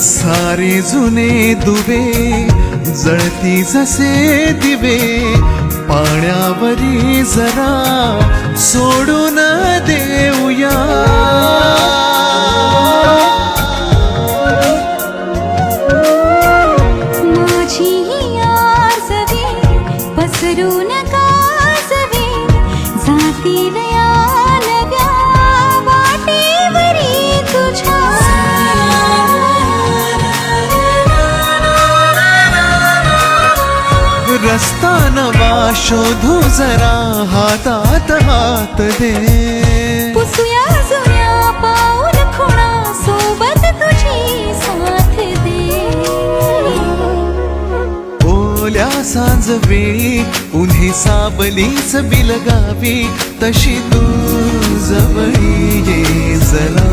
सारे जुने दुवे जळती जसे दिवे, पाण्यावरी जरा सोडून देऊया. माझी आसवे पसरून कासवे, जातील या नव्या वाटेवरी तुझ्या. रस्ता नवा शोधू जरा, हातात हात दे. पुसूया जुन्या पाऊल खुणा, सोबत तुझी साथ दे. ओल्या सांज वेळी उन्ही सावलीच बिलगावी, तशी तू जवळी ये जरा.